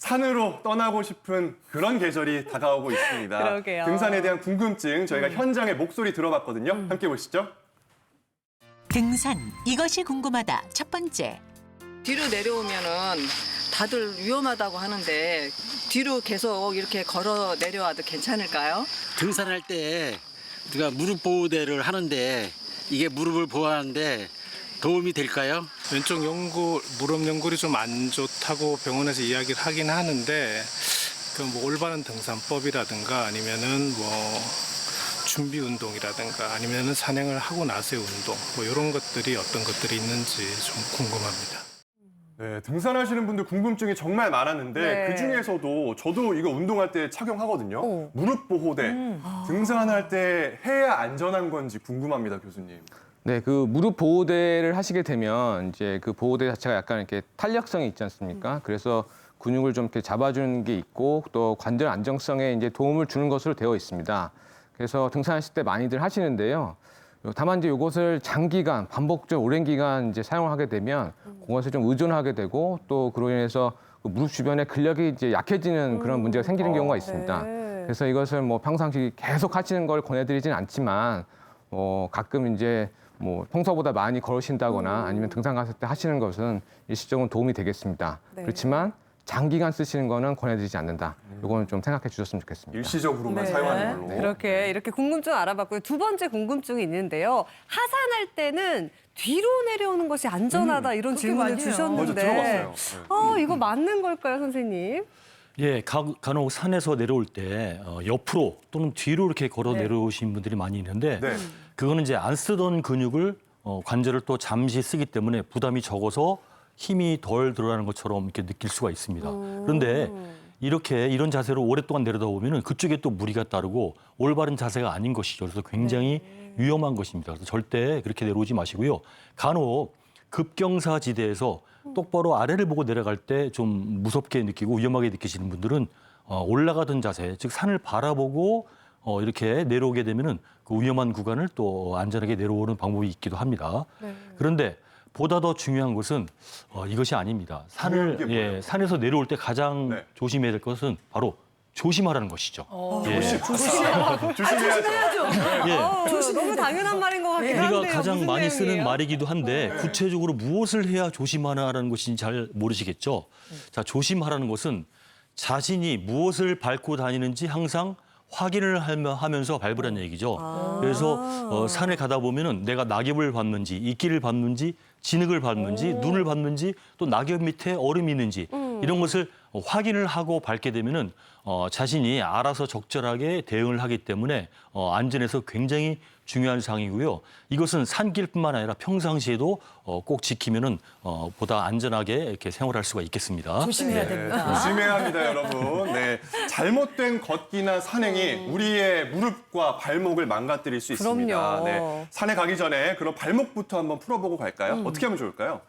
산으로 떠나고 싶은 그런 계절이 다가오고 있습니다. 그러게요. 등산에 대한 궁금증 저희가 현장의 목소리 들어봤거든요. 함께 보시죠. 등산, 이것이 궁금하다. 첫 번째. 뒤로 내려오면은 다들 위험하다고 하는데 뒤로 계속 이렇게 걸어 내려와도 괜찮을까요? 등산할 때 우리가 무릎 보호대를 하는데 이게 무릎을 보호하는데 도움이 될까요? 왼쪽 무릎 연골이 좀 안 좋다고 병원에서 이야기를 하긴 하는데 그 뭐 올바른 등산법이라든가 아니면은 뭐 준비 운동이라든가 아니면은 산행을 하고 나서의 운동 뭐 이런 것들이 어떤 것들이 있는지 좀 궁금합니다. 네, 등산하시는 분들 궁금증이 정말 많았는데 네. 그중에서도 저도 이거 운동할 때 착용하거든요. 무릎 보호대. 등산할 때 해야 안전한 건지 궁금합니다, 교수님. 네, 그 무릎 보호대를 하시게 되면 이제 그 보호대 자체가 약간 이렇게 탄력성이 있지 않습니까? 그래서 근육을 좀 이렇게 잡아주는 게 있고 또 관절 안정성에 이제 도움을 주는 것으로 되어 있습니다. 그래서 등산하실 때 많이들 하시는데요. 다만 이제 이것을 장기간, 반복적 오랜 기간 이제 사용을 하게 되면 그것에 좀 의존하게 되고 또 그로 인해서 그 무릎 주변에 근력이 이제 약해지는 그런 문제가 생기는 경우가 있습니다. 네. 그래서 이것을 뭐 평상시 계속 하시는 걸 권해드리진 않지만 가끔 이제 뭐 평소보다 많이 걸으신다거나 아니면 등산 갔을 때 하시는 것은 일시적으로 도움이 되겠습니다. 네. 그렇지만 장기간 쓰시는 거는 권해드리지 않는다. 이거는 좀 생각해 주셨으면 좋겠습니다. 일시적으로만 사용하는 걸로. 이렇게 궁금증 알아봤고요. 두 번째 궁금증이 있는데요. 하산할 때는 뒤로 내려오는 것이 안전하다 이런 질문을 맞아, 주셨는데 들어봤어요. 이거 맞는 걸까요, 선생님? 예, 간혹 산에서 내려올 때 옆으로 또는 뒤로 이렇게 걸어 네. 내려오신 분들이 많이 있는데 네. 그거는 이제 안 쓰던 근육을 관절을 또 잠시 쓰기 때문에 부담이 적어서 힘이 덜 들어가는 것처럼 이렇게 느낄 수가 있습니다. 그런데 이런 자세로 오랫동안 내려다 보면은 그쪽에 또 무리가 따르고 올바른 자세가 아닌 것이죠. 그래서 굉장히 위험한 것입니다. 그래서 절대 그렇게 내려오지 마시고요. 간혹 급경사지대에서 똑바로 아래를 보고 내려갈 때 좀 무섭게 느끼고 위험하게 느끼시는 분들은 올라가던 자세, 즉 산을 바라보고 이렇게 내려오게 되면은 그 위험한 구간을 또 안전하게 내려오는 방법이 있기도 합니다. 네. 그런데 보다 더 중요한 것은 이것이 아닙니다. 중요한 게 뭐예요? 산에서 내려올 때 가장 네. 조심해야 될 것은 바로 조심하라는 것이죠. 조심해야죠. 예. 너무 당연한 말인 것 같긴 한데요. 우리가 가장 무슨 많이 쓰는 내용이에요? 말이기도 한데 구체적으로 무엇을 해야 조심하라는 것인지 잘 모르시겠죠. 자, 조심하라는 것은 자신이 무엇을 밟고 다니는지 항상 확인을 하면서 밟으라는 얘기죠. 그래서 산에 가다 보면은 내가 낙엽을 밟는지, 이끼를 밟는지, 진흙을 밟는지, 눈을 밟는지, 또 낙엽 밑에 얼음이 있는지 이런 것을 확인을 하고 밟게 되면은 자신이 알아서 적절하게 대응을 하기 때문에 안전에서 굉장히 중요한 사항이고요. 이것은 산길뿐만 아니라 평상시에도 꼭 지키면은 보다 안전하게 이렇게 생활할 수가 있겠습니다. 조심해야 됩니다. 조심해야 합니다, 여러분. 네, 잘못된 걷기나 산행이 우리의 무릎과 발목을 망가뜨릴 수 있습니다. 그럼요. 네, 산에 가기 전에 그럼 발목부터 한번 풀어보고 갈까요? 어떻게 하면 좋을까요?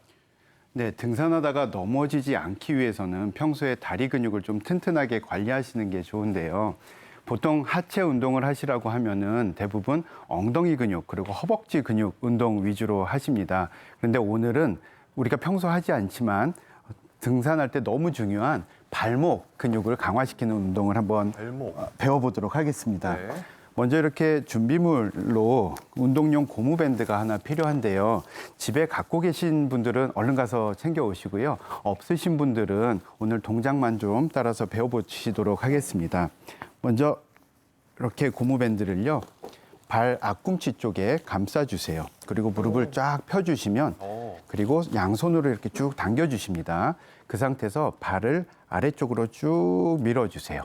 네, 등산하다가 넘어지지 않기 위해서는 평소에 다리 근육을 좀 튼튼하게 관리하시는 게 좋은데요. 보통 하체 운동을 하시라고 하면은 대부분 엉덩이 근육 그리고 허벅지 근육 운동 위주로 하십니다. 그런데 오늘은 우리가 평소 하지 않지만 등산할 때 너무 중요한 발목 근육을 강화시키는 운동을 한번 배워보도록 하겠습니다. 네. 먼저 이렇게 준비물로 운동용 고무밴드가 하나 필요한데요. 집에 갖고 계신 분들은 얼른 가서 챙겨 오시고요. 없으신 분들은 오늘 동작만 좀 따라서 배워보시도록 하겠습니다. 먼저 이렇게 고무밴드를요. 발 앞꿈치 쪽에 감싸주세요. 그리고 무릎을 쫙 펴주시면 그리고 양손으로 이렇게 쭉 당겨주십니다. 그 상태에서 발을 아래쪽으로 쭉 밀어주세요.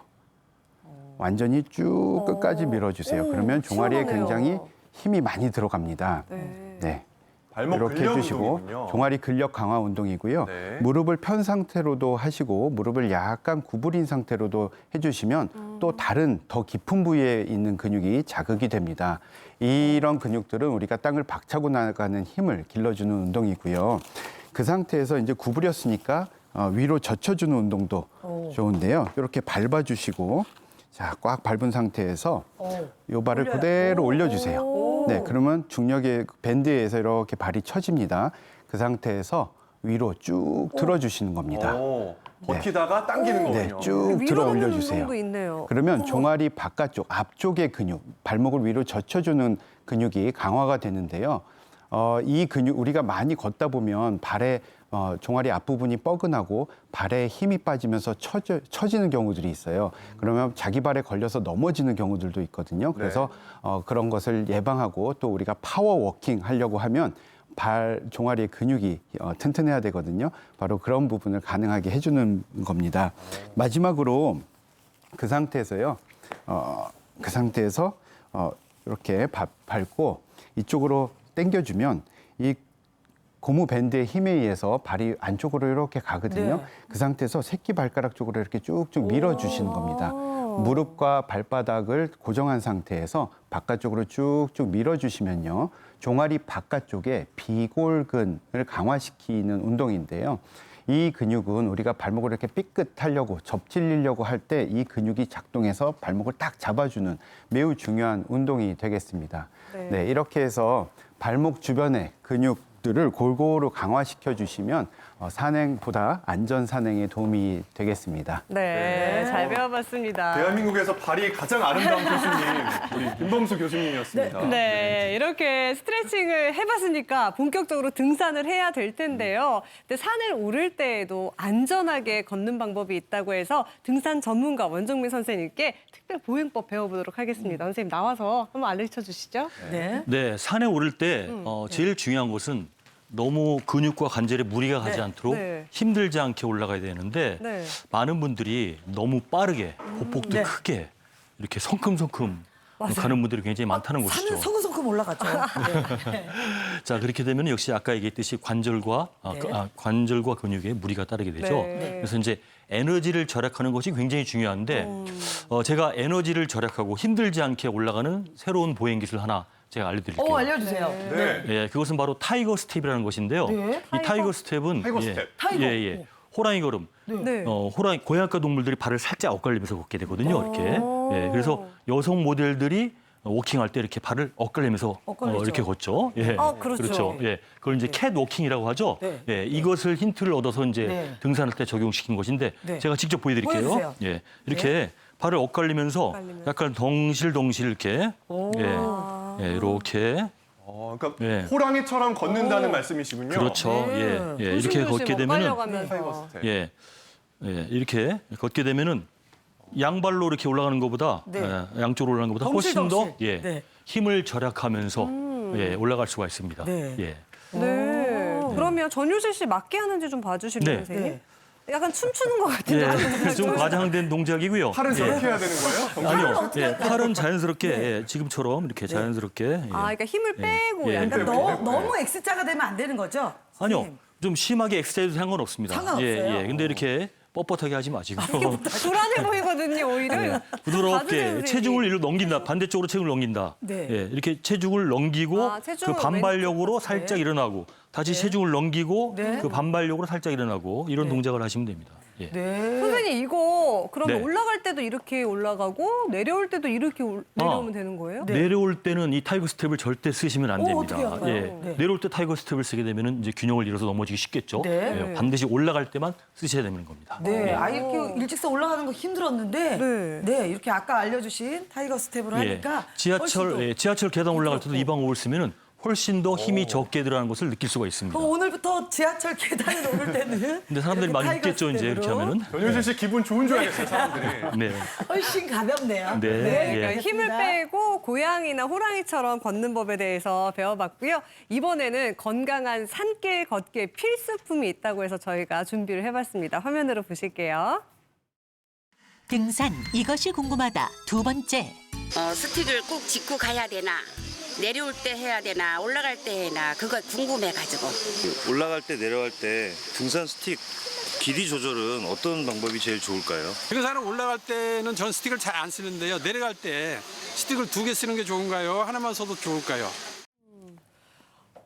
완전히 쭉 끝까지 밀어주세요. 그러면 종아리에 시원하네요. 굉장히 힘이 많이 들어갑니다. 네. 발목 이렇게 근력 해주시고 운동이군요. 종아리 근력 강화 운동이고요. 네. 무릎을 편 상태로도 하시고 무릎을 약간 구부린 상태로도 해주시면 또 다른 더 깊은 부위에 있는 근육이 자극이 됩니다. 이런 근육들은 우리가 땅을 박차고 나가는 힘을 길러주는 운동이고요. 그 상태에서 이제 구부렸으니까 위로 젖혀주는 운동도 좋은데요. 이렇게 밟아주시고 자, 꽉 밟은 상태에서 요 발을 그대로 올려주세요. 네, 그러면 중력의 밴드에서 이렇게 발이 쳐집니다. 그 상태에서 위로 쭉 들어주시는 겁니다. 버티다가 당기는 네, 거군요. 쭉 들어 위로 드는 올려주세요. 운동도 있네요. 그러면 종아리 바깥쪽 앞쪽의 근육, 발목을 위로 젖혀주는 근육이 강화가 되는데요. 이 근육 우리가 많이 걷다 보면 발에 종아리 앞부분이 뻐근하고 발에 힘이 빠지면서 처지는 경우들이 있어요. 그러면 자기 발에 걸려서 넘어지는 경우들도 있거든요. 그래서 그런 것을 예방하고 또 우리가 파워워킹 하려고 하면 발 종아리의 근육이 튼튼해야 되거든요. 바로 그런 부분을 가능하게 해주는 겁니다. 마지막으로 그 상태에서요. 그 상태에서 이렇게 밟고 이쪽으로 당겨주면 이 고무 밴드의 힘에 의해서 발이 안쪽으로 이렇게 가거든요. 그 상태에서 새끼발가락 쪽으로 이렇게 쭉쭉 밀어주시는 겁니다. 무릎과 발바닥을 고정한 상태에서 바깥쪽으로 쭉쭉 밀어주시면요. 종아리 바깥쪽에 비골근을 강화시키는 운동인데요. 이 근육은 우리가 발목을 이렇게 삐끗하려고 접질리려고 할 때 이 근육이 작동해서 발목을 딱 잡아주는 매우 중요한 운동이 되겠습니다. 네, 이렇게 해서 발목 주변의 근육들을 골고루 강화시켜 주시면 산행보다 안전 산행에 도움이 되겠습니다. 네, 잘 배워봤습니다. 대한민국에서 발이 가장 아름다운 교수님, 우리 김범수 교수님이었습니다. 네, 이렇게 스트레칭을 해봤으니까 본격적으로 등산을 해야 될 텐데요. 근데 산을 오를 때에도 안전하게 걷는 방법이 있다고 해서 등산 전문가 원종민 선생님께 특별 보행법 배워보도록 하겠습니다. 선생님 나와서 한번 알려주셔 주시죠. 네, 산에 오를 때 제일 중요한 것은 너무 근육과 관절에 무리가 가지 않도록 네. 힘들지 않게 올라가야 되는데 네. 많은 분들이 너무 빠르게 보폭도 크게 이렇게 성큼성큼 가는 분들이 굉장히 많다는 것이죠. 산은 성큼성큼 올라가죠. 자, 그렇게 되면 역시 아까 얘기했듯이 관절과 관절과 근육에 무리가 따르게 되죠. 네. 그래서 이제 에너지를 절약하는 것이 굉장히 중요한데 제가 에너지를 절약하고 힘들지 않게 올라가는 새로운 보행 기술 하나 제가 알려드릴게요. 알려주세요. 네. 예, 그것은 바로 타이거 스텝이라는 것인데요. 네. 이 타이거 스텝은 타이거 스텝. 호랑이 걸음. 네. 호랑이 고양이과 동물들이 발을 살짝 엇갈리면서 걷게 되거든요. 이렇게. 예, 그래서 여성 모델들이 워킹할 때 이렇게 발을 엇갈리면서 이렇게 걷죠. 예. 그렇죠. 예. 그걸 이제 캣 워킹이라고 하죠. 네. 예, 이것을 힌트를 얻어서 이제 등산할 때 적용시킨 것인데 제가 직접 보여드릴게요. 보여주세요. 예, 이렇게 발을 엇갈리면서 약간 덩실덩실 이렇게 이렇게 그러니까 호랑이처럼 걷는다는 말씀이시군요. 그렇죠. 예, 이렇게 걷게 되면은 타이거 스텝. 이렇게 걷게 되면은 양발로 이렇게 올라가는 것보다 양쪽으로 올라가는 것보다 훨씬 더 힘을 절약하면서 올라갈 수가 있습니다. 네. 그러면 전효실 씨 맞게 하는지 좀 봐주실래요, 선생님? 약간 춤추는 것 같은데. 좀 과장된 동작이고요. 팔은 저렇게 해야 되는 거예요? 아니요. 팔은 자연스럽게 지금처럼 이렇게 자연스럽게. 그러니까 힘을 빼고 그러니까 약간 너무 X자가 되면 안 되는 거죠? 아니요. 선생님? 좀 심하게 엑스해도 상관없습니다. 상관없어요? 근데 이렇게 뻣뻣하게 하지 마시고. 불안해 보이거든요, 오히려. 봐주세요, 부드럽게 선생님. 체중을 이리로 넘긴다. 반대쪽으로 체중을 넘긴다. 이렇게 체중을 넘기고 그 체중을 반발력으로 왼쪽. 살짝 일어나고 다시 체중을 넘기고 그 반발력으로 살짝 일어나고 이런 동작을 하시면 됩니다. 선생님 이거 그러면 네. 올라갈 때도 이렇게 올라가고 내려올 때도 이렇게 내려오면 되는 거예요? 내려올 때는 이 타이거 스텝을 절대 쓰시면 안 됩니다. 어떻게 할까요? 내려올 때 타이거 스텝을 쓰게 되면 이제 균형을 잃어서 넘어지기 쉽겠죠. 반드시 올라갈 때만 쓰셔야 되는 겁니다. 이렇게 일직선 올라가는 거 힘들었는데, 이렇게 아까 알려주신 타이거 스텝으로 하니까 지하철 계단 올라갈 때도 이 방법을 쓰면은 훨씬 더 힘이 적게 들어가는 것을 느낄 수가 있습니다. 오늘부터 지하철 계단을 오를 때는 근데 사람들이 많이 타이거 웃겠죠, 이제 이렇게 스텝으로. 하면은. 전효실 씨 기분 좋은 줄 알겠어요, 사람들이. 네. 훨씬 가볍네요. 그러니까 힘을 빼고 고양이나 호랑이처럼 걷는 법에 대해서 배워봤고요. 이번에는 건강한 산길 걷기의 필수품이 있다고 해서 저희가 준비를 해봤습니다. 화면으로 보실게요. 등산 이것이 궁금하다. 두 번째. 스틱을 꼭 짚고 가야 되나? 내려올 때 해야 되나? 올라갈 때 해나? 그거 궁금해가지고. 올라갈 때 내려갈 때 등산 스틱 길이 조절은 어떤 방법이 제일 좋을까요? 등산을 올라갈 때는 전 스틱을 잘 안 쓰는데요. 내려갈 때 스틱을 2개 쓰는 게 좋은가요? 하나만 써도 좋을까요?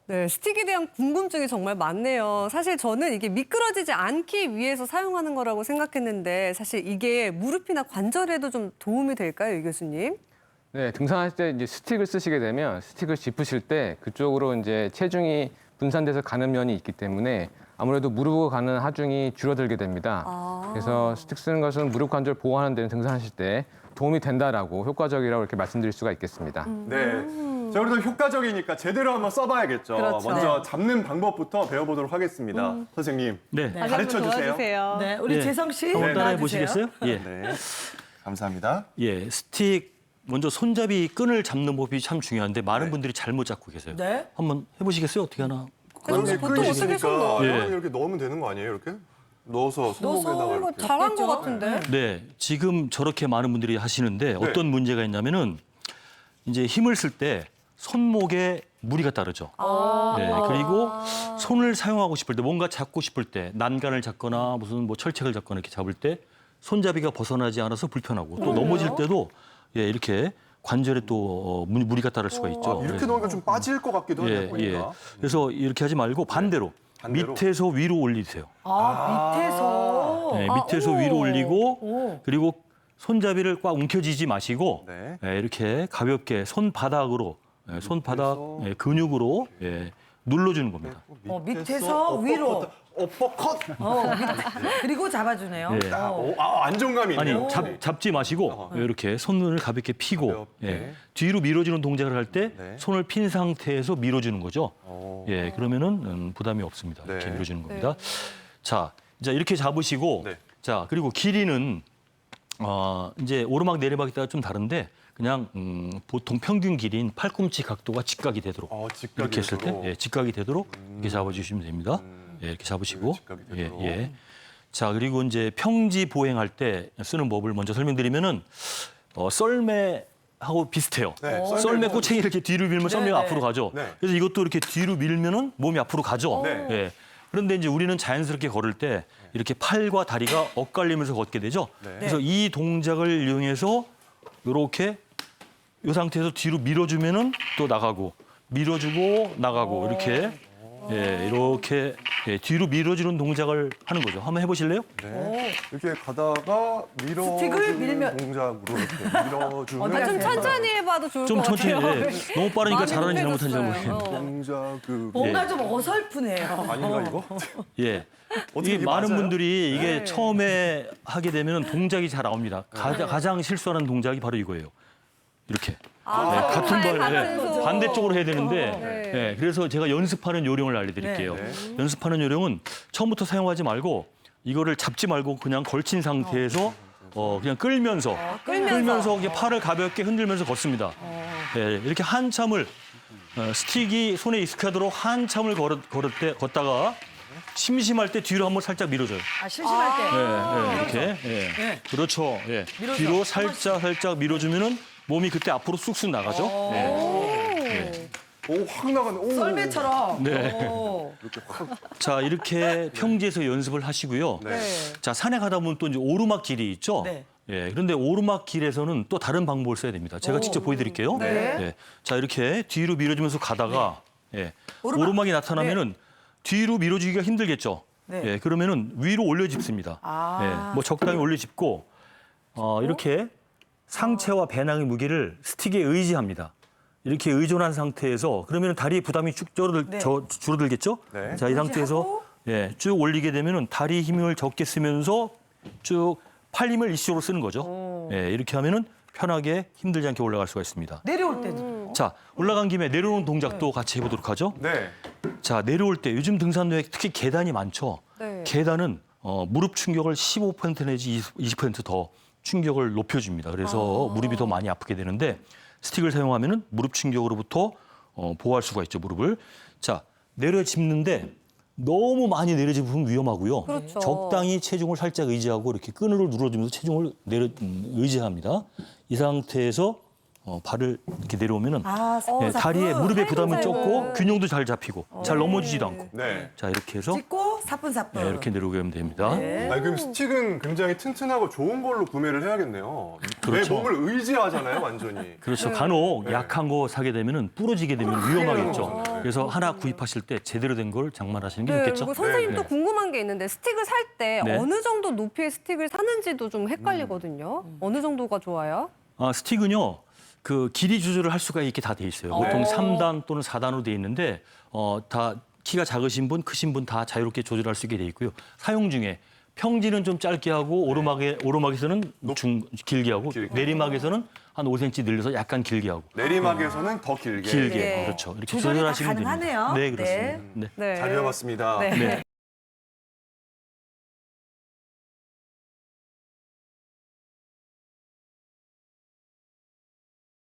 네, 스틱에 대한 궁금증이 정말 많네요. 사실 저는 이게 미끄러지지 않기 위해서 사용하는 거라고 생각했는데 사실 이게 무릎이나 관절에도 좀 도움이 될까요, 이 교수님? 네, 등산할 때 이제 스틱을 쓰시게 되면 스틱을 짚으실 때 그쪽으로 이제 체중이 분산돼서 가는 면이 있기 때문에 아무래도 무릎으로 가는 하중이 줄어들게 됩니다. 그래서 스틱 쓰는 것은 무릎 관절 보호하는 데는 등산하실 때 도움이 된다라고 효과적이라고 이렇게 말씀드릴 수가 있겠습니다. 네. 자, 그래도 효과적이니까 제대로 한번 써봐야겠죠. 그렇죠. 먼저 잡는 방법부터 배워보도록 하겠습니다. 선생님, 네. 가르쳐 주세요. 네, 우리 예. 재성 씨 한번 따라해 나와주세요. 보시겠어요? 예. 네. 감사합니다. 예, 스틱 먼저 손잡이 끈을 잡는 법이 참 중요한데 많은 분들이 잘못 잡고 계세요. 네. 한번 해보시겠어요? 어떻게 하나? 여기 보통 끈이 어떻게 있으니까 손 예. 이렇게 넣으면 되는 거 아니에요? 이렇게? 넣어서 손목에다가 이렇게. 잘한 것 같은데. 네, 지금 저렇게 많은 분들이 하시는데 어떤 문제가 있냐면은 이제 힘을 쓸 때 손목에 무리가 따르죠. 네, 그리고 손을 사용하고 싶을 때 뭔가 잡고 싶을 때 난간을 잡거나 무슨 뭐 철책을 잡거나 이렇게 잡을 때 손잡이가 벗어나지 않아서 불편하고 또 넘어질 때도 예, 이렇게 관절에 또 무리가 따를 수가 있죠. 이렇게 넣으니까 좀 빠질 것 같기도 하네요. 예, 예. 보니까. 그래서 이렇게 하지 말고 반대로 밑에서 위로 올리세요. 밑에서. 네, 밑에서 위로 올리고 오. 그리고 손잡이를 꽉 움켜쥐지 마시고 네. 예, 이렇게 가볍게 손바닥으로 손바닥 근육으로 눌러주는 겁니다. 밑에서 위로. 어퍼컷. 그리고 잡아주네요. 예. 안정감이 아니 있네요. 잡지 마시고 이렇게 손을 가볍게 피고 가볍게. 예, 뒤로 밀어주는 동작을 할 때 네. 손을 핀 상태에서 밀어주는 거죠. 오. 예, 그러면은 부담이 없습니다. 이렇게 네. 밀어주는 겁니다. 자, 이제 이렇게 잡으시고 네. 자 그리고 길이는 이제 오르막 내리막에 따라 좀 다른데 그냥 보통 평균 길이인 팔꿈치 각도가 직각이 되도록 직각이 이렇게 했을 되도록. 때 직각이 되도록 이렇게 잡아주시면 됩니다. 예, 이렇게 잡으시고 직각이 예, 되도록. 예. 자 그리고 이제 평지 보행할 때 쓰는 법을 먼저 설명드리면은 썰매하고 비슷해요. 네, 썰매 꼬챙이 이렇게 뒤로 밀면 썰매가 네. 앞으로 가죠. 네. 그래서 이것도 이렇게 뒤로 밀면은 몸이 앞으로 가죠. 네. 예. 그런데 이제 우리는 자연스럽게 걸을 때 이렇게 팔과 다리가 엇갈리면서 걷게 되죠. 네. 그래서 이 동작을 이용해서 이렇게 이 상태에서 뒤로 밀어주면은 또 나가고 밀어주고 나가고 이렇게 이렇게 뒤로 밀어주는 동작을 하는 거죠. 한번 해보실래요? 네. 이렇게 가다가 스틱을 밀면. 밀어주는 동작으로 이렇게 밀어주면 좀 천천히 해봐도 좋을 좀 것 천천히 같아요. 너무 빠르니까 많이 잘하는지 잘못하는지 잘 못해줬어요. 모르겠는데. 동작을 뭔가 좀 어설프네요. 아닌가 이거? 예. 어떻게 이게 이게 많은 맞아요? 분들이 이게 처음에 하게 되면 동작이 잘 나옵니다. 가장 실수하는 동작이 바로 이거예요. 이렇게. 같은 걸 반대쪽으로 해야 되는데 그래서 제가 연습하는 요령을 알려드릴게요. 연습하는 요령은 처음부터 사용하지 말고 이거를 잡지 말고 그냥 걸친 상태에서 그냥 끌면서 이렇게 팔을 가볍게 흔들면서 걷습니다. 이렇게 한참을 스틱이 손에 익숙하도록 한참을 걷다가 심심할 때 뒤로 한번 살짝 밀어줘요. 심심할 때. 이렇게. 그렇죠. 뒤로 살짝 밀어주면은 몸이 그때 앞으로 쑥쑥 나가죠. 오, 확 나가네. 오. 썰매처럼. 네. 오. 이렇게 확. 자, 이렇게 평지에서 연습을 하시고요. 네. 자, 산에 가다 보면 또 이제 오르막 길이 있죠. 네. 그런데 오르막 길에서는 또 다른 방법을 써야 됩니다. 제가 직접 보여드릴게요. 네. 자, 이렇게 뒤로 밀어주면서 가다가 오르막. 오르막이 나타나면은 뒤로 밀어주기가 힘들겠죠. 네. 그러면은 위로 올려짚습니다. 뭐 적당히 올려짚고 이렇게 상체와 배낭의 무게를 스틱에 의지합니다. 이렇게 의존한 상태에서 그러면 다리에 부담이 쭉 줄어들겠죠? 네. 자, 이 상태에서 쭉 올리게 되면은 다리 힘을 적게 쓰면서 쭉 팔 힘을 이쪽으로 쓰는 거죠. 이렇게 하면은 편하게 힘들지 않게 올라갈 수가 있습니다. 내려올 때도. 자, 올라간 김에 내려오는 동작도 같이 해보도록 하죠. 네. 자, 내려올 때 요즘 등산로에 특히 계단이 많죠. 네. 계단은 무릎 충격을 15% 내지 20% 더 충격을 높여줍니다. 그래서 무릎이 더 많이 아프게 되는데 스틱을 사용하면은 무릎 충격으로부터 보호할 수가 있죠, 무릎을. 자, 내려짚는데 너무 많이 내려짚으면 위험하고요. 그렇죠. 적당히 체중을 살짝 의지하고 이렇게 끈으로 눌러주면서 체중을 의지합니다. 이 상태에서 발을 이렇게 내려오면은 다리에 무릎에 부담이 적고 균형도 잘 잡히고 잘 넘어지지도 않고. 네. 자, 이렇게 해서 찍고 사뿐사뿐. 이렇게 내려오게 하면 됩니다. 아니, 그럼 스틱은 굉장히 튼튼하고 좋은 걸로 구매를 해야겠네요. 그렇죠. 내 몸을 의지하잖아요, 완전히. 그렇죠. 간혹 약한 거 사게 되면 부러지게 되면 위험하겠죠. 그래서 하나 구입하실 때 제대로 된 걸 장만하시는 게 좋겠죠. 그리고 선생님 또 궁금한 게 있는데 스틱을 살 때 네. 어느 정도 높이의 스틱을 사는지도 좀 헷갈리거든요. 어느 정도가 좋아요? 스틱은요. 그 길이 조절을 할 수가 있게 다 돼 있어요. 보통 3단 또는 4단으로 돼 있는데 다 키가 작으신 분, 크신 분 다 자유롭게 조절할 수 있게 돼 있고요. 사용 중에 평지는 좀 짧게 하고 오르막에서는 길게 하고 내리막에서는 한 5cm 늘려서 약간 길게 하고 내리막에서는 더 길게. 그렇죠. 이렇게 조절이 다 조절하시면 됩니다. 가능하네요. 네, 그렇습니다. 네. 잘 배워봤습니다. 네. 네.